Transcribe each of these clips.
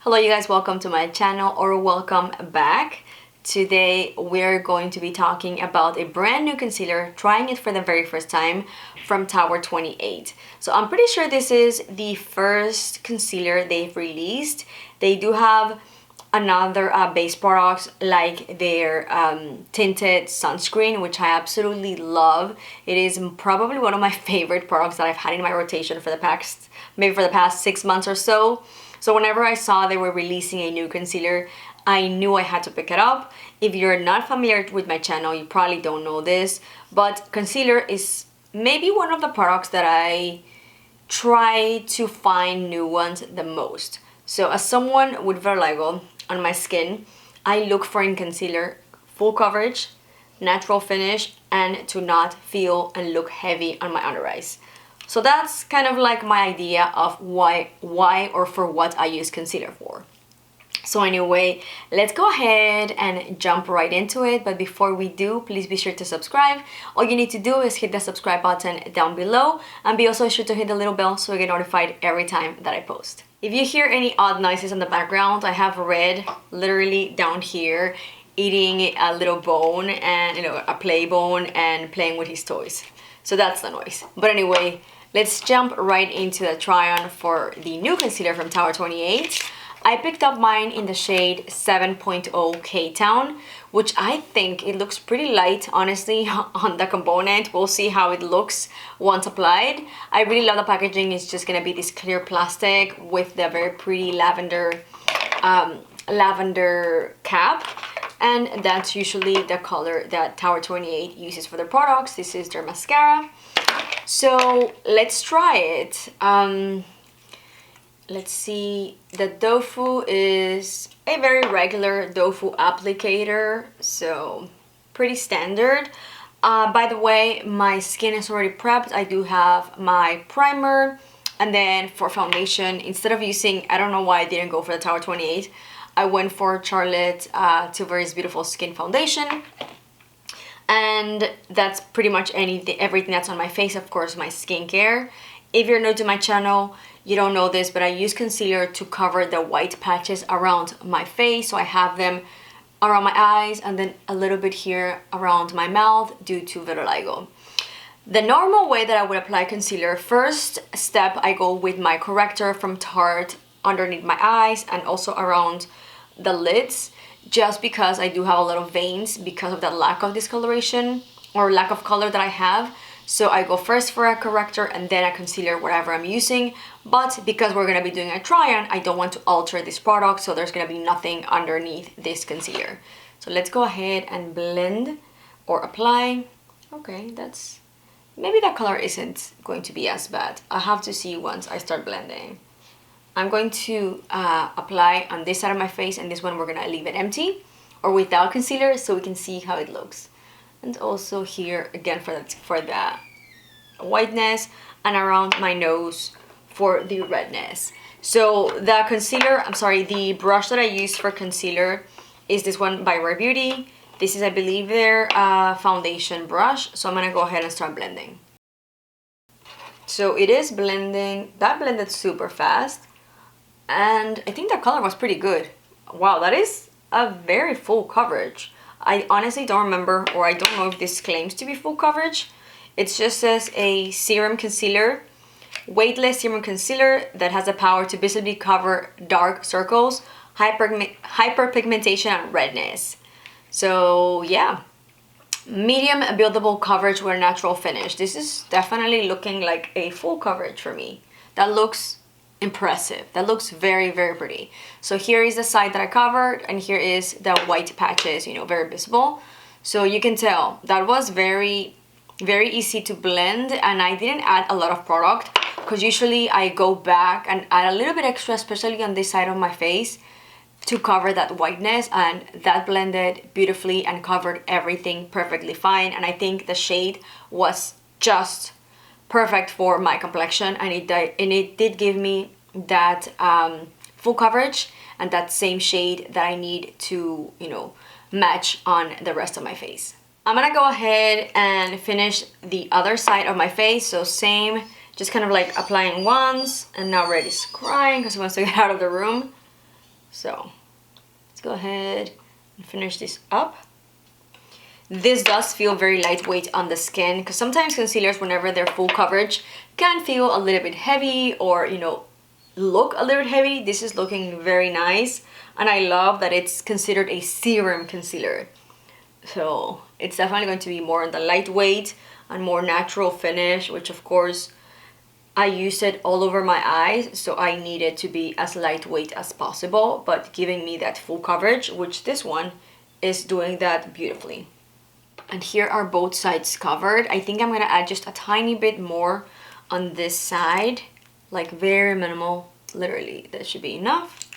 Hello you guys, welcome to my channel or welcome back. Today we're going to be talking about a brand new concealer, trying it for the very first time from Tower 28. So I'm pretty sure this is the first concealer they've released. They do have another base products like their tinted sunscreen, which I absolutely love. It is probably one of my favorite products that I've had in my rotation for the past, maybe for the past 6 months or so. So whenever I saw they were releasing a new concealer, I knew I had to pick it up. If you're not familiar with my channel, you probably don't know this, but concealer is maybe one of the products that I try to find new ones the most. So as someone with vitiligo on my skin, I look for in concealer full coverage, natural finish, and to not feel and look heavy on my under eyes. So that's kind of like my idea of why or for what I use concealer for. So anyway, let's go ahead and jump right into it. But before we do, please be sure to subscribe. All you need to do is hit the subscribe button down below and be also sure to hit the little bell so you get notified every time that I post. If you hear any odd noises in the background, I have Red literally down here eating a little bone and a play bone and playing with his toys. So that's the noise. But anyway, let's jump right into the try-on for the new concealer from Tower 28. I picked up mine in the shade 7.0 K-Town, which I think it looks pretty light, honestly, on the component. We'll see how it looks once applied. I really love the packaging. It's just gonna be this clear plastic with the very pretty lavender cap. And that's usually the color that Tower 28 uses for their products. This is their mascara. So let's try it. Let's see, the Dofu is a very regular Dofu applicator, so pretty standard. By the way, my skin is already prepped. I do have my primer, and then for foundation, instead of using, I don't know why I didn't go for the Tower 28, I went for Charlotte Tilbury's Beautiful Skin Foundation. And that's pretty much everything that's on my face, of course, my skincare. If you're new to my channel, you don't know this, but I use concealer to cover the white patches around my face. So I have them around my eyes and then a little bit here around my mouth due to vitiligo. The normal way that I would apply concealer, first step, I go with my corrector from Tarte underneath my eyes and also around the lids, just because I do have a lot of veins because of the lack of discoloration or lack of color that I have. So I go first for a corrector and then a concealer, whatever I'm using. But because we're gonna be doing a try-on, I don't want to alter this product, so there's gonna be nothing underneath this concealer. So let's go ahead and blend or apply. Okay, maybe that color isn't going to be as bad. I'll have to see once I start blending. I'm going to apply on this side of my face, and this one we're gonna leave it empty or without concealer so we can see how it looks. And also here again for the whiteness, and around my nose for the redness. So the concealer, the brush that I use for concealer is this one by Rare Beauty. This is, I believe, their foundation brush. So I'm gonna go ahead and start blending. So it is blending, that blended super fast. And I think the color was pretty good. Wow, that is a very full coverage. I honestly don't remember, or I don't know if this claims to be full coverage. It just says a serum concealer, weightless serum concealer that has the power to visibly cover dark circles, hyperpigmentation, and redness. So yeah, medium buildable coverage with a natural finish. This is definitely looking like a full coverage for me. That looks impressive. That looks very, very pretty. So here is the side that I covered, and here is the white patches, very visible. So you can tell that was very, very easy to blend, and I didn't add a lot of product because usually I go back and add a little bit extra, especially on this side of my face, to cover that whiteness, and that blended beautifully and covered everything perfectly fine. And I think the shade was just perfect for my complexion, and it did give me that full coverage and that same shade that I need to match on the rest of my face. I'm gonna go ahead and finish the other side of my face. So same, just kind of like applying once, and now Red is crying because he wants to get out of the room. So let's go ahead and finish this up. This does feel very lightweight on the skin, because sometimes concealers, whenever they're full coverage, can feel a little bit heavy, or you know, look a little bit heavy. This is looking very nice, and I love that it's considered a serum concealer. So it's definitely going to be more on the lightweight and more natural finish, which of course I use it all over my eyes, so I need it to be as lightweight as possible, but giving me that full coverage, which this one is doing that beautifully. And here are both sides covered. I think I'm gonna add just a tiny bit more on this side, like very minimal. Literally, that should be enough.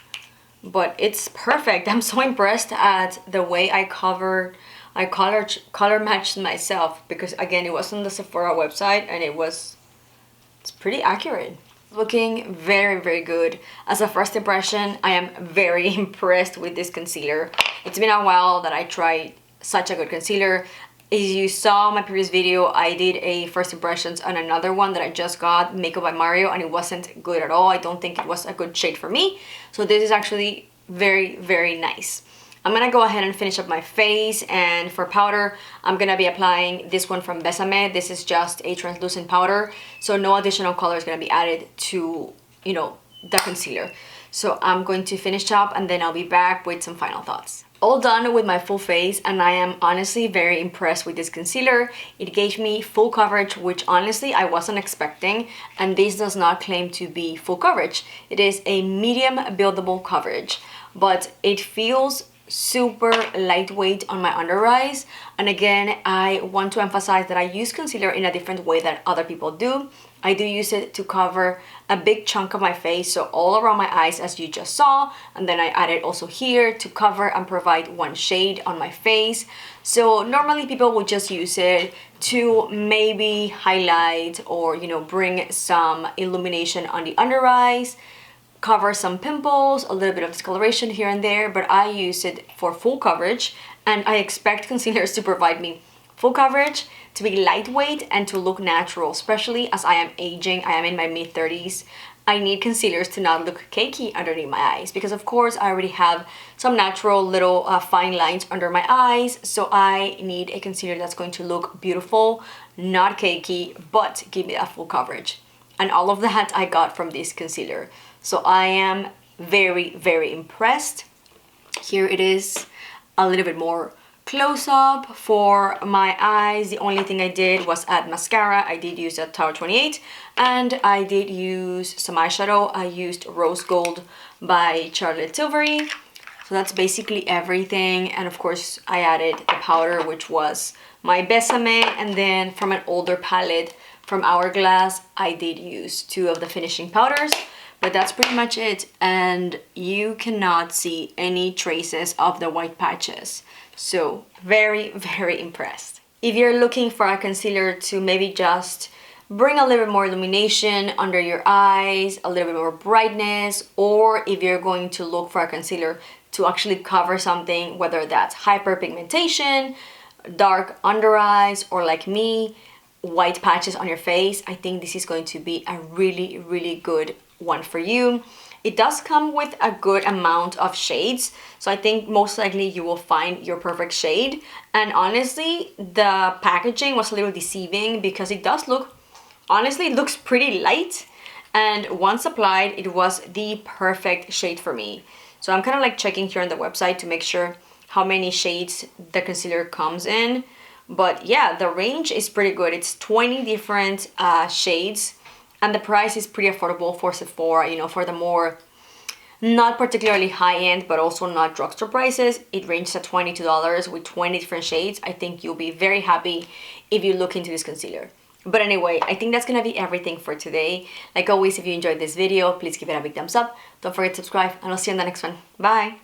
But it's perfect. I'm so impressed at the way I color matched myself, because again, it was on the Sephora website and it's pretty accurate. Looking very, very good. As a first impression, I am very impressed with this concealer. It's been a while that I tried such a good concealer. As you saw my previous video, I did a first impressions on another one that I just got, Makeup by Mario, and it wasn't good at all. I don't think it was a good shade for me. So this is actually very, very nice. I'm gonna go ahead and finish up my face, and for powder, I'm gonna be applying this one from Besame. This is just a translucent powder, so no additional color is gonna be added to, you know, the concealer. So I'm going to finish up, and then I'll be back with some final thoughts. All done with my full face, and I am honestly very impressed with this concealer. It gave me full coverage, which honestly I wasn't expecting, and this does not claim to be full coverage. It is a medium buildable coverage, but it feels super lightweight on my under eyes. And again, I want to emphasize that I use concealer in a different way than other people do. I do use it to cover a big chunk of my face, so all around my eyes, as you just saw, and then I added also here to cover and provide one shade on my face. So normally people would just use it to maybe highlight or, you know, bring some illumination on the under eyes, cover some pimples, a little bit of discoloration here and there, but I use it for full coverage, and I expect concealers to provide me full coverage, to be lightweight, and to look natural, especially as I am aging. I am in my mid-30s. I need concealers to not look cakey underneath my eyes, because of course I already have some natural little fine lines under my eyes, so I need a concealer that's going to look beautiful, not cakey, but give me that full coverage. And all of that I got from this concealer. So I am very, very impressed. Here it is, a little bit more close up for my eyes. The only thing I did was add mascara. I did use a Tower 28, and I did use some eyeshadow. I used Rose Gold by Charlotte Tilbury. So that's basically everything. And of course I added the powder, which was my Besame, and then from an older palette from Hourglass, I did use 2 of the finishing powders. But that's pretty much it, and you cannot see any traces of the white patches. So very, very impressed. If you're looking for a concealer to maybe just bring a little bit more illumination under your eyes, a little bit more brightness, or if you're going to look for a concealer to actually cover something, whether that's hyperpigmentation, dark under eyes, or like me, white patches on your face, I think this is going to be a really, really good one for you. It does come with a good amount of shades, so I think most likely you will find your perfect shade. And honestly, the packaging was a little deceiving, because it does look, honestly, it looks pretty light, and once applied, it was the perfect shade for me. So I'm kind of like checking here on the website to make sure how many shades the concealer comes in. But yeah, the range is pretty good. It's 20 different shades, and the price is pretty affordable for Sephora, you know, for the more not particularly high-end, but also not drugstore prices. It ranges at $22 with 20 different shades. I think you'll be very happy if you look into this concealer. But anyway, I think that's gonna be everything for today. Like always, if you enjoyed this video, please give it a big thumbs up. Don't forget to subscribe, and I'll see you in the next one. Bye!